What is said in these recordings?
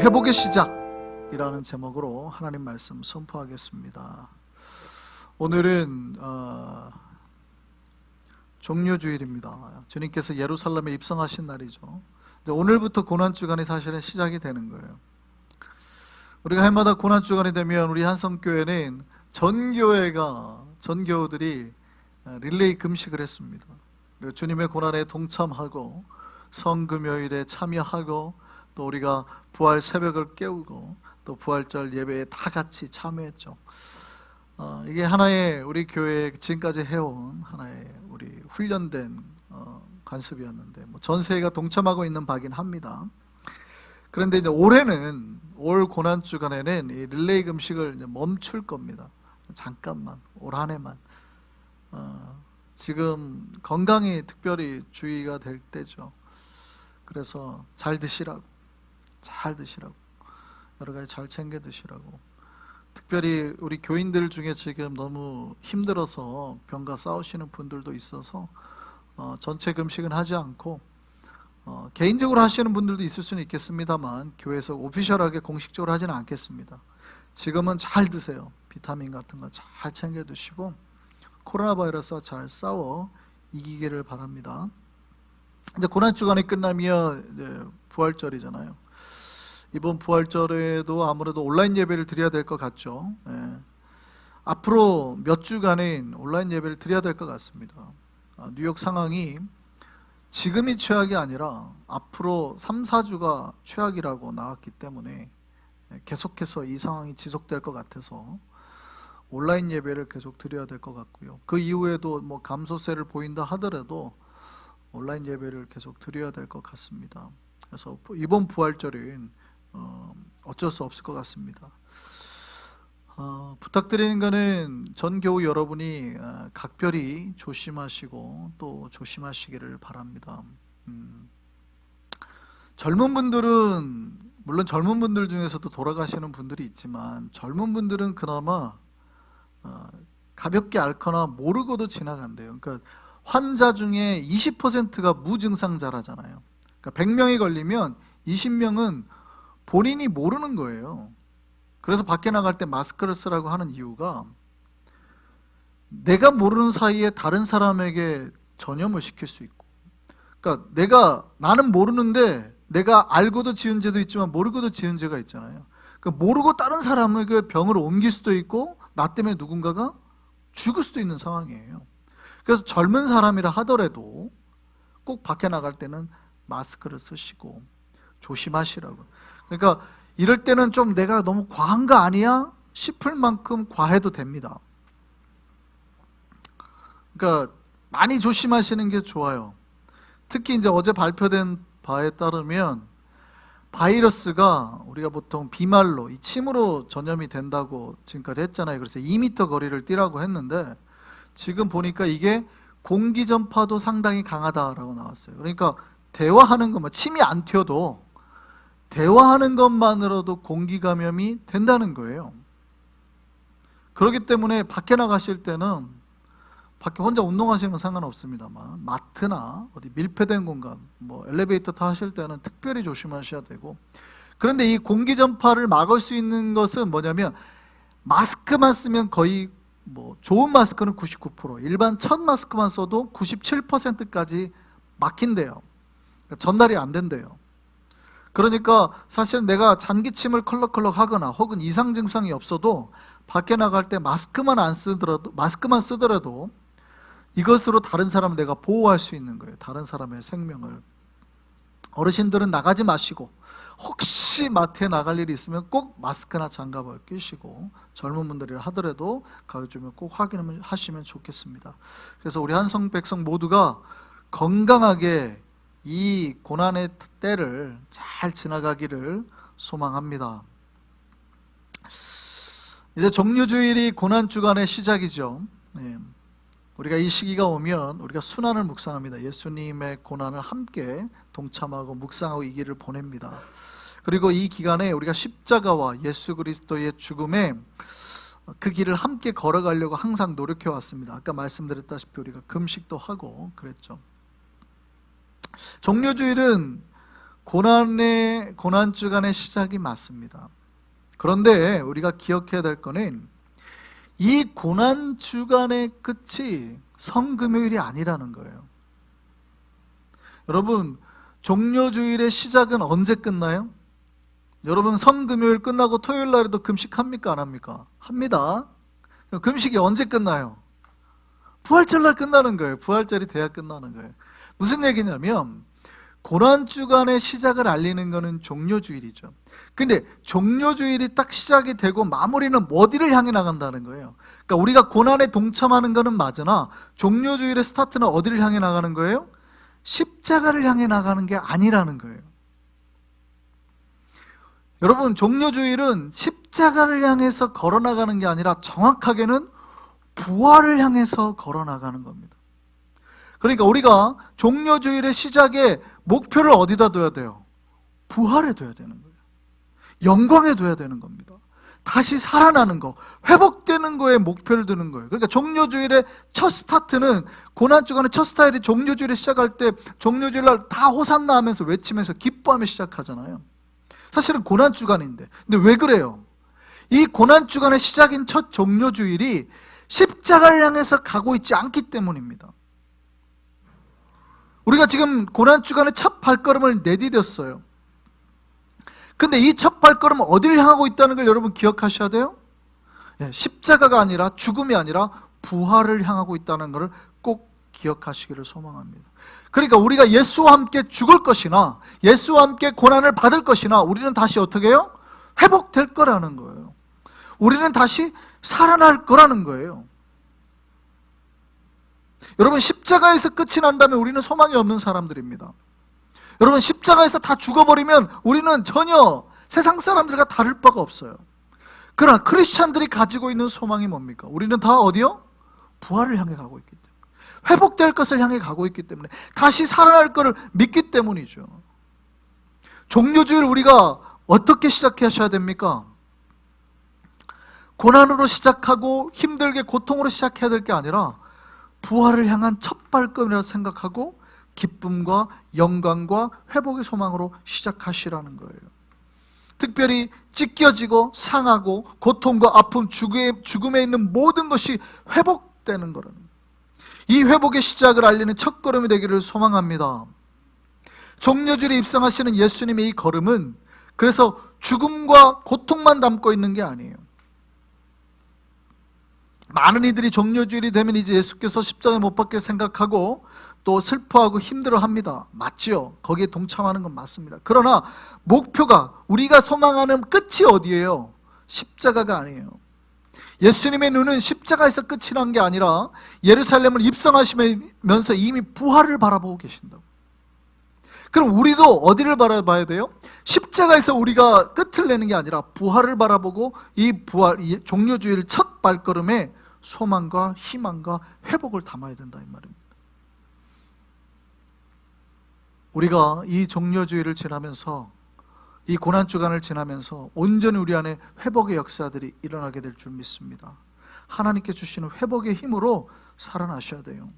회복의 시작이라는 제목으로 하나님 말씀 선포하겠습니다. 오늘은 종료주일입니다. 주님께서 예루살렘에 입성하신 날이죠. 오늘부터 고난주간이 사실은 시작이 되는 거예요. 우리가 해마다 고난주간이 되면 우리 한성교회는 전교우들이 릴레이 금식을 했습니다. 그리고 주님의 고난에 동참하고 성금요일에 참여하고 또 우리가 부활 새벽을 깨우고 또 부활절 예배에 다 같이 참여했죠. 이게 하나의 우리 교회 지금까지 해온 하나의 우리 훈련된 관습이었는데 전 세계가 동참하고 있는 바긴 합니다. 그런데 이제 올해는 올 고난 주간에는 이 릴레이 금식을 이제 멈출 겁니다. 잠깐만, 올 한 해만. 지금 건강이 특별히 주의가 될 때죠. 그래서 잘 드시라고 여러 가지 잘 챙겨 드시라고. 특별히 우리 교인들 중에 지금 너무 힘들어서 병과 싸우시는 분들도 있어서 전체 금식은 하지 않고 개인적으로 하시는 분들도 있을 수는 있겠습니다만 교회에서 오피셜하게 공식적으로 하지는 않겠습니다. 지금은 잘 드세요. 비타민 같은 거 잘 챙겨 드시고 코로나 바이러스와 잘 싸워 이기기를 바랍니다. 이제 고난주간이 끝나면 이제 부활절이잖아요. 이번 부활절에도 아무래도 온라인 예배를 드려야 될 것 같죠. 앞으로 몇 주간은 온라인 예배를 드려야 될 것 같습니다. 뉴욕 상황이 지금이 최악이 아니라 앞으로 3, 4주가 최악이라고 나왔기 때문에 계속해서 이 상황이 지속될 것 같아서 온라인 예배를 계속 드려야 될 것 같고요. 그 이후에도 감소세를 보인다 하더라도 온라인 예배를 계속 드려야 될 것 같습니다. 그래서 이번 부활절은 어쩔 수 없을 것 같습니다. 부탁드리는 것은 전교우 여러분이 각별히 조심하시고 또 조심하시기를 바랍니다. 젊은 분들은 물론 젊은 분들 중에서도 돌아가시는 분들이 있지만 젊은 분들은 그나마 가볍게 앓거나 모르고도 지나간대요. 그러니까 환자 중에 20%가 무증상자라잖아요. 그러니까 100명이 걸리면 20명은 본인이 모르는 거예요. 그래서 밖에 나갈 때 마스크를 쓰라고 하는 이유가 내가 모르는 사이에 다른 사람에게 전염을 시킬 수 있고, 그러니까 나는 모르는데 내가 알고도 지은 죄도 있지만 모르고도 지은 죄가 있잖아요. 그러니까 모르고 다른 사람에게 병을 옮길 수도 있고 나 때문에 누군가가 죽을 수도 있는 상황이에요. 그래서 젊은 사람이라 하더라도 꼭 밖에 나갈 때는 마스크를 쓰시고 조심하시라고. 그러니까 이럴 때는 좀 내가 너무 과한 거 아니야? 싶을 만큼 과해도 됩니다. 그러니까 많이 조심하시는 게 좋아요. 특히 이제 어제 발표된 바에 따르면 바이러스가 우리가 보통 비말로, 이 침으로 전염이 된다고 지금까지 했잖아요. 그래서 2m 거리를 뛰라고 했는데 지금 보니까 이게 공기 전파도 상당히 강하다라고 나왔어요. 그러니까 대화하는 것만, 침이 안 튀어도 대화하는 것만으로도 공기 감염이 된다는 거예요. 그렇기 때문에 밖에 나가실 때는 밖에 혼자 운동하시는 건 상관없습니다만 마트나 어디 밀폐된 공간, 엘리베이터 타실 때는 특별히 조심하셔야 되고, 그런데 이 공기 전파를 막을 수 있는 것은 뭐냐면 마스크만 쓰면 거의 좋은 마스크는 99%, 일반 첫 마스크만 써도 97%까지 막힌대요. 그러니까 전달이 안 된대요. 그러니까 사실 내가 잔기침을 컬럭컬럭 하거나 혹은 이상 증상이 없어도 밖에 나갈 때 마스크만 쓰더라도 이것으로 다른 사람을 내가 보호할 수 있는 거예요. 다른 사람의 생명을. 어르신들은 나가지 마시고 혹시 마트에 나갈 일이 있으면 꼭 마스크나 장갑을 끼시고, 젊은 분들이 하더라도 가급적이면 꼭 확인하시면 좋겠습니다. 그래서 우리 한성 백성 모두가 건강하게 이 고난의 때를 잘 지나가기를 소망합니다. 이제 종료주일이 고난주간의 시작이죠. 우리가 이 시기가 오면 우리가 순환을 묵상합니다. 예수님의 고난을 함께 동참하고 묵상하고 이 길을 보냅니다. 그리고 이 기간에 우리가 십자가와 예수 그리스도의 죽음에 그 길을 함께 걸어가려고 항상 노력해 왔습니다. 아까 말씀드렸다시피 우리가 금식도 하고 그랬죠. 종료주일은 고난주간의 시작이 맞습니다. 그런데 우리가 기억해야 될 거는 이 고난주간의 끝이 성금요일이 아니라는 거예요. 여러분, 종료주일의 시작은 언제 끝나요? 여러분, 성금요일 끝나고 토요일 날에도 금식합니까? 안 합니까? 합니다. 금식이 언제 끝나요? 부활절 날 끝나는 거예요. 부활절이 돼야 끝나는 거예요. 무슨 얘기냐면 고난주간의 시작을 알리는 것은 종료주일이죠. 근데 종료주일이 딱 시작이 되고 마무리는 어디를 향해 나간다는 거예요. 그러니까 우리가 고난에 동참하는 것은 맞으나 종료주일의 스타트는 어디를 향해 나가는 거예요? 십자가를 향해 나가는 게 아니라는 거예요. 여러분, 종료주일은 십자가를 향해서 걸어나가는 게 아니라 정확하게는 부활을 향해서 걸어나가는 겁니다. 그러니까 우리가 종료주일의 시작에 목표를 어디다 둬야 돼요? 부활에 둬야 되는 거예요. 영광에 둬야 되는 겁니다. 다시 살아나는 거, 회복되는 거에 목표를 두는 거예요. 그러니까 종료주일의 첫 스타트는, 고난주간의 첫 스타일이 종료주일에 시작할 때 종료주일날 다 호산나 하면서 외치면서 기뻐하며 시작하잖아요. 사실은 고난주간인데. 근데 왜 그래요? 이 고난주간의 시작인 첫 종료주일이 십자가를 향해서 가고 있지 않기 때문입니다. 우리가 지금 고난주간의 첫 발걸음을 내디뎠어요. 근데 이 첫 발걸음은 어디를 향하고 있다는 걸 여러분 기억하셔야 돼요. 십자가가 아니라, 죽음이 아니라 부활을 향하고 있다는 것을 꼭 기억하시기를 소망합니다. 그러니까 우리가 예수와 함께 죽을 것이나 예수와 함께 고난을 받을 것이나 우리는 다시 어떻게 해요? 회복될 거라는 거예요. 우리는 다시 살아날 거라는 거예요. 여러분, 십자가에서 끝이 난다면 우리는 소망이 없는 사람들입니다. 여러분, 십자가에서 다 죽어버리면 우리는 전혀 세상 사람들과 다를 바가 없어요. 그러나 크리스찬들이 가지고 있는 소망이 뭡니까? 우리는 다 어디요? 부활을 향해 가고 있기 때문에, 회복될 것을 향해 가고 있기 때문에, 다시 살아날 것을 믿기 때문이죠. 종료주일 우리가 어떻게 시작하셔야 됩니까? 고난으로 시작하고 힘들게 고통으로 시작해야 될 게 아니라 부활을 향한 첫 발걸음이라고 생각하고 기쁨과 영광과 회복의 소망으로 시작하시라는 거예요. 특별히 찢겨지고 상하고 고통과 아픔, 죽음에 있는 모든 것이 회복되는 거라는 거예요. 이 회복의 시작을 알리는 첫 걸음이 되기를 소망합니다. 종료주일에 입성하시는 예수님의 이 걸음은 그래서 죽음과 고통만 담고 있는 게 아니에요. 많은 이들이 종료주일이 되면 이제 예수께서 십자가에 못 박힐 생각하고 또 슬퍼하고 힘들어합니다. 맞죠? 거기에 동참하는 건 맞습니다. 그러나 목표가, 우리가 소망하는 끝이 어디예요? 십자가가 아니에요. 예수님의 눈은 십자가에서 끝이 난 게 아니라 예루살렘을 입성하시면서 이미 부활을 바라보고 계신다고. 그럼 우리도 어디를 바라봐야 돼요? 십자가에서 우리가 끝을 내는 게 아니라 부활을 바라보고 이 부활, 이 종료주일 첫 발걸음에 소망과 희망과 회복을 담아야 된다, 이 말입니다. 우리가 이 종료주일을 지나면서, 이 고난주간을 지나면서 온전히 우리 안에 회복의 역사들이 일어나게 될 줄 믿습니다. 하나님께 주시는 회복의 힘으로 살아나셔야 돼요.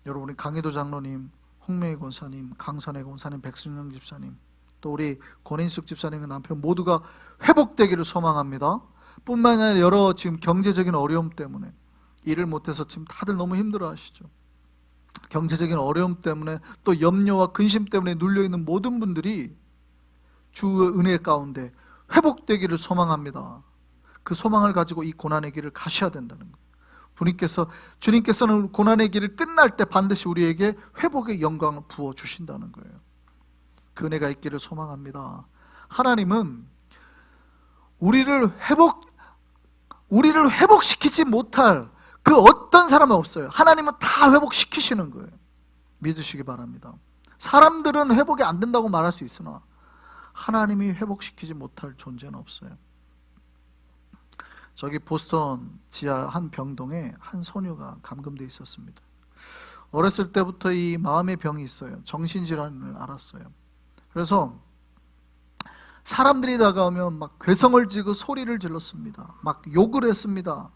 여러분, 우리 강희도 장로님, 홍명희 권사님, 강선혜 권사님, 백순영 집사님, 또 우리 권인숙 집사님의 남편 모두가 회복되기를 소망합니다. 뿐만 아니라 여러 지금 경제적인 어려움 때문에 일을 못해서 지금 다들 너무 힘들어하시죠. 경제적인 어려움 때문에 또 염려와 근심 때문에 눌려있는 모든 분들이 주의 은혜 가운데 회복되기를 소망합니다. 그 소망을 가지고 이 고난의 길을 가셔야 된다는 거예요. 주님께서는 고난의 길을 끝날 때 반드시 우리에게 회복의 영광을 부어주신다는 거예요. 그 은혜가 있기를 소망합니다. 하나님은 우리를 회복시키지 못할 그 어떤 사람은 없어요. 하나님은 다 회복시키시는 거예요. 믿으시기 바랍니다. 사람들은 회복이 안 된다고 말할 수 있으나 하나님이 회복시키지 못할 존재는 없어요. 저기 보스턴 지하 한 병동에 한 소녀가 감금되어 있었습니다. 어렸을 때부터 이 마음의 병이 있어요. 정신질환을 앓았어요. 그래서 사람들이 다가오면 막 괴성을 지고 소리를 질렀습니다. 막 욕을 했습니다.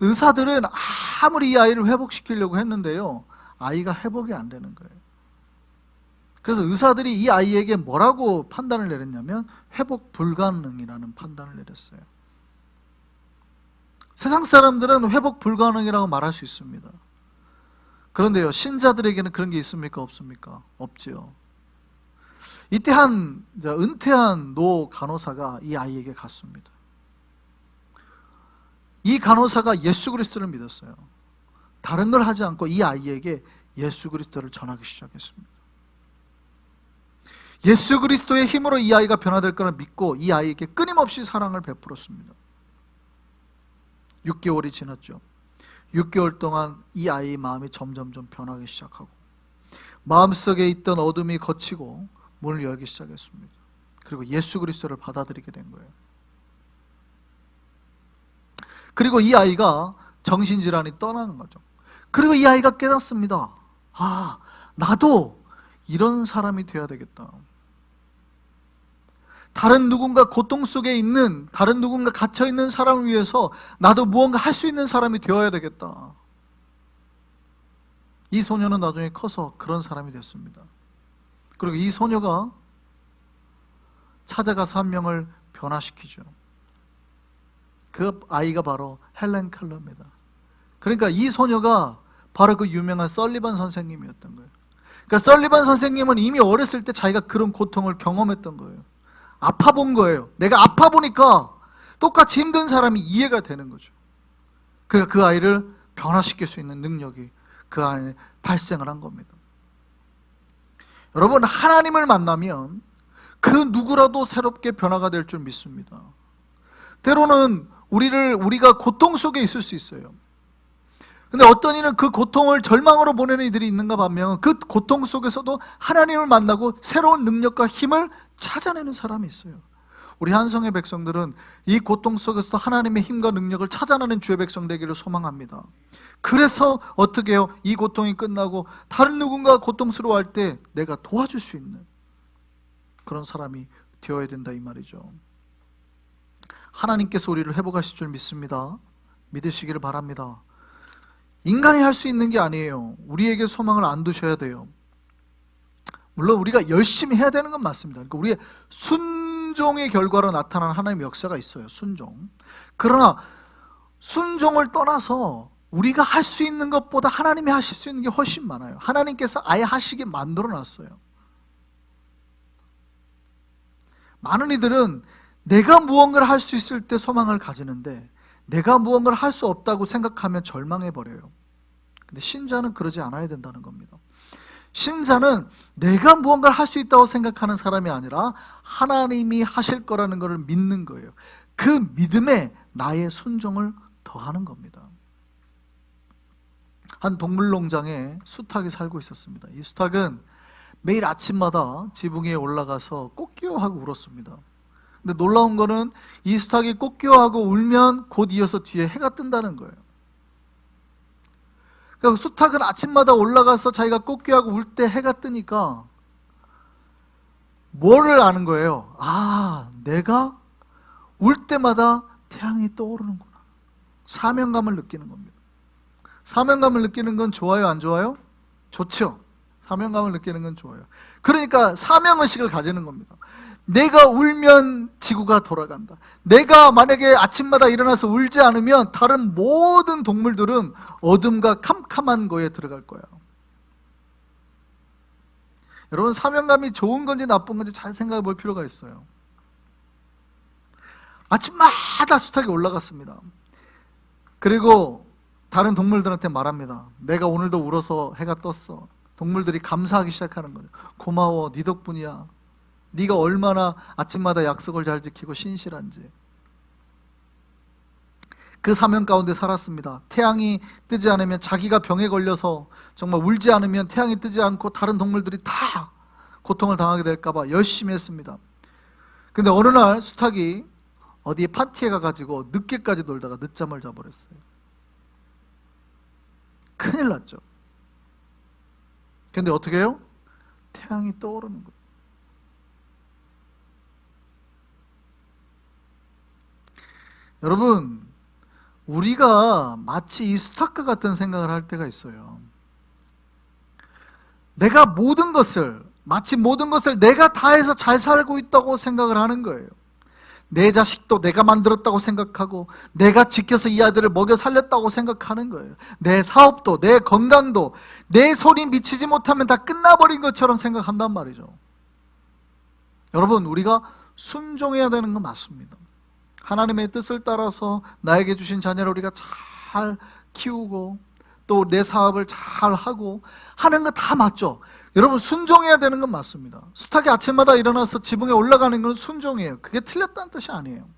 의사들은 아무리 이 아이를 회복시키려고 했는데요, 아이가 회복이 안 되는 거예요. 그래서 의사들이 이 아이에게 뭐라고 판단을 내렸냐면 회복 불가능이라는 판단을 내렸어요. 세상 사람들은 회복 불가능이라고 말할 수 있습니다. 그런데요, 신자들에게는 그런 게 있습니까? 없습니까? 없지요. 이때 은퇴한 노 간호사가 이 아이에게 갔습니다. 이 간호사가 예수 그리스도를 믿었어요. 다른 걸 하지 않고 이 아이에게 예수 그리스도를 전하기 시작했습니다. 예수 그리스도의 힘으로 이 아이가 변화될 거를 믿고 이 아이에게 끊임없이 사랑을 베풀었습니다. 6개월이 지났죠. 6개월 동안 이 아이의 마음이 점점점 변하기 시작하고 마음속에 있던 어둠이 걷히고 문을 열기 시작했습니다. 그리고 예수 그리스도를 받아들이게 된 거예요. 그리고 이 아이가 정신질환이 떠나는 거죠. 그리고 이 아이가 깨닫습니다. 아, 나도 이런 사람이 되어야 되겠다. 다른 누군가 고통 속에 있는, 다른 누군가 갇혀있는 사람을 위해서 나도 무언가 할 수 있는 사람이 되어야 되겠다. 이 소녀는 나중에 커서 그런 사람이 됐습니다. 그리고 이 소녀가 찾아가서 한 명을 변화시키죠. 그 아이가 바로 헬렌 켈러입니다. 그러니까 이 소녀가 바로 그 유명한 설리반 선생님이었던 거예요. 그러니까 설리반 선생님은 이미 어렸을 때 자기가 그런 고통을 경험했던 거예요. 아파본 거예요. 내가 아파보니까 똑같이 힘든 사람이 이해가 되는 거죠. 그러니까 그 아이를 변화시킬 수 있는 능력이 그 안에 발생을 한 겁니다. 여러분, 하나님을 만나면 그 누구라도 새롭게 변화가 될 줄 믿습니다. 때로는 우리가 고통 속에 있을 수 있어요. 근데 어떤 이는 그 고통을 절망으로 보내는 이들이 있는가 반면 그 고통 속에서도 하나님을 만나고 새로운 능력과 힘을 찾아내는 사람이 있어요. 우리 한성의 백성들은 이 고통 속에서도 하나님의 힘과 능력을 찾아내는 주의 백성 되기를 소망합니다. 그래서 어떻게 해요? 이 고통이 끝나고 다른 누군가 고통스러워할 때 내가 도와줄 수 있는 그런 사람이 되어야 된다 이 말이죠. 하나님께서 우리를 회복하실 줄 믿습니다. 믿으시기를 바랍니다. 인간이 할 수 있는 게 아니에요. 우리에게 소망을 안 두셔야 돼요. 물론 우리가 열심히 해야 되는 건 맞습니다. 그러니까 우리의 순종의 결과로 나타나는 하나님의 역사가 있어요. 순종. 그러나 순종을 떠나서 우리가 할 수 있는 것보다 하나님이 하실 수 있는 게 훨씬 많아요. 하나님께서 아예 하시게 만들어 놨어요. 많은 이들은 내가 무언가를 할 수 있을 때 소망을 가지는데 내가 무언가를 할 수 없다고 생각하면 절망해버려요. 근데 신자는 그러지 않아야 된다는 겁니다. 신자는 내가 무언가를 할 수 있다고 생각하는 사람이 아니라 하나님이 하실 거라는 것을 믿는 거예요. 그 믿음에 나의 순종을 더하는 겁니다. 한 동물농장에 수탉이 살고 있었습니다. 이 수탉은 매일 아침마다 지붕 위에 올라가서 꽃기호하고 울었습니다. 근데 놀라운 거는 이 수탉이 꽃기호하고 울면 곧 이어서 뒤에 해가 뜬다는 거예요. 그러니까 수탉은 아침마다 올라가서 자기가 꽃기호하고 울 때 해가 뜨니까 뭐를 아는 거예요? 아, 내가 울 때마다 태양이 떠오르는구나. 사명감을 느끼는 겁니다. 사명감을 느끼는 건 좋아요, 안 좋아요? 좋죠. 사명감을 느끼는 건 좋아요. 그러니까 사명의식을 가지는 겁니다. 내가 울면 지구가 돌아간다. 내가 만약에 아침마다 일어나서 울지 않으면 다른 모든 동물들은 어둠과 캄캄한 거에 들어갈 거야. 여러분, 사명감이 좋은 건지 나쁜 건지 잘 생각해 볼 필요가 있어요. 아침마다 수탉이 올라갔습니다. 그리고 다른 동물들한테 말합니다. 내가 오늘도 울어서 해가 떴어. 동물들이 감사하기 시작하는 거죠. 고마워, 네 덕분이야. 네가 얼마나 아침마다 약속을 잘 지키고 신실한지. 그 사명 가운데 살았습니다. 태양이 뜨지 않으면 자기가 병에 걸려서 정말 울지 않으면 태양이 뜨지 않고 다른 동물들이 다 고통을 당하게 될까 봐 열심히 했습니다. 근데 어느 날 수탉이 어디에 파티에 가가지고 늦게까지 놀다가 늦잠을 자버렸어요. 큰일 났죠. 근데 어떻게 해요? 태양이 떠오르는 거예요. 여러분, 우리가 마치 이 수탉과 같은 생각을 할 때가 있어요. 내가 모든 것을 마치 모든 것을 내가 다 해서 잘 살고 있다고 생각을 하는 거예요. 내 자식도 내가 만들었다고 생각하고 내가 지켜서 이 아들을 먹여 살렸다고 생각하는 거예요. 내 사업도 내 건강도 내 손이 미치지 못하면 다 끝나버린 것처럼 생각한단 말이죠. 여러분, 우리가 순종해야 되는 건 맞습니다. 하나님의 뜻을 따라서 나에게 주신 자녀를 우리가 잘 키우고 또 내 사업을 잘 하고 하는 건 다 맞죠. 여러분, 순종해야 되는 건 맞습니다. 숱하게 아침마다 일어나서 지붕에 올라가는 건 순종이에요. 그게 틀렸다는 뜻이 아니에요.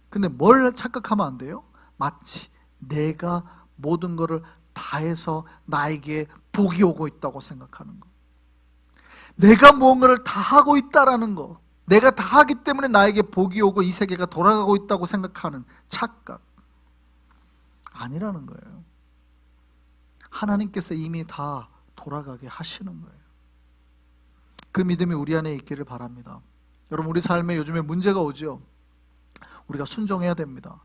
근데 뭘 착각하면 안 돼요? 마치 내가 모든 것을 다 해서 나에게 복이 오고 있다고 생각하는 거, 내가 무언가를 다 하고 있다라는 거, 내가 다 하기 때문에 나에게 복이 오고 이 세계가 돌아가고 있다고 생각하는 착각, 아니라는 거예요. 하나님께서 이미 다 돌아가게 하시는 거예요. 그 믿음이 우리 안에 있기를 바랍니다. 여러분, 우리 삶에 요즘에 문제가 오죠. 우리가 순종해야 됩니다.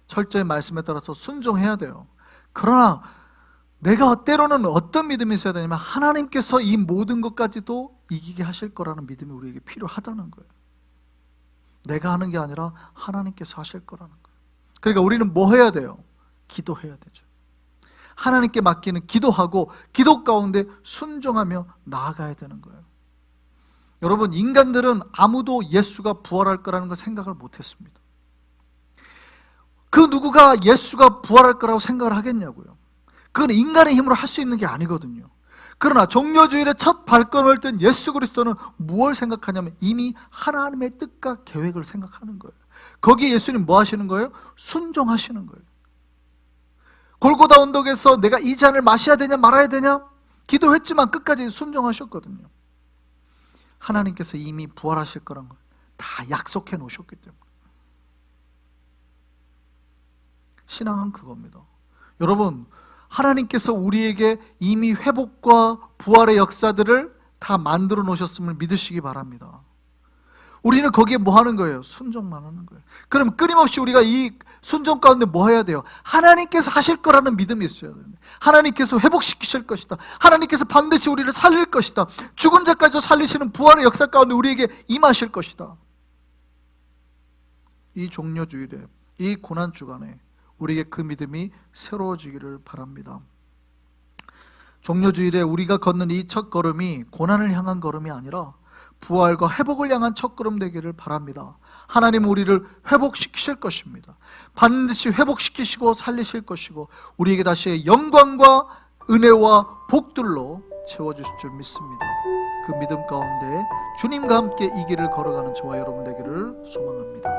철저히 말씀에 따라서 순종해야 돼요. 그러나 내가 때로는 어떤 믿음이 있어야 되냐면 하나님께서 이 모든 것까지도 이기게 하실 거라는 믿음이 우리에게 필요하다는 거예요. 내가 하는 게 아니라 하나님께서 하실 거라는 거예요. 그러니까 우리는 뭐 해야 돼요? 기도해야 되죠. 하나님께 맡기는 기도하고 기도 가운데 순종하며 나아가야 되는 거예요. 여러분, 인간들은 아무도 예수가 부활할 거라는 걸 생각을 못했습니다. 그 누구가 예수가 부활할 거라고 생각을 하겠냐고요. 그건 인간의 힘으로 할 수 있는 게 아니거든요. 그러나 종려주일의 첫 발걸음을 뜬 예수 그리스도는 무엇을 생각하냐면 이미 하나님의 뜻과 계획을 생각하는 거예요. 거기에 예수님 뭐 하시는 거예요? 순종하시는 거예요. 골고다 언덕에서 내가 이 잔을 마셔야 되냐 말아야 되냐 기도했지만 끝까지 순종하셨거든요. 하나님께서 이미 부활하실 거란 걸 다 약속해 놓으셨기 때문에. 신앙은 그겁니다. 여러분, 하나님께서 우리에게 이미 회복과 부활의 역사들을 다 만들어 놓으셨음을 믿으시기 바랍니다. 우리는 거기에 뭐 하는 거예요? 순종만 하는 거예요. 그럼 끊임없이 우리가 이 순종 가운데 뭐 해야 돼요? 하나님께서 하실 거라는 믿음이 있어야 돼요. 하나님께서 회복시키실 것이다. 하나님께서 반드시 우리를 살릴 것이다. 죽은 자까지도 살리시는 부활의 역사 가운데 우리에게 임하실 것이다. 이 종려주일에, 이 고난주간에 우리에게 그 믿음이 새로워지기를 바랍니다. 종려주일에 우리가 걷는 이 첫 걸음이 고난을 향한 걸음이 아니라 부활과 회복을 향한 첫걸음 되기를 바랍니다. 하나님은 우리를 회복시키실 것입니다. 반드시 회복시키시고 살리실 것이고 우리에게 다시 영광과 은혜와 복들로 채워주실 줄 믿습니다. 그 믿음 가운데 주님과 함께 이 길을 걸어가는 저와 여러분 되기를 소망합니다.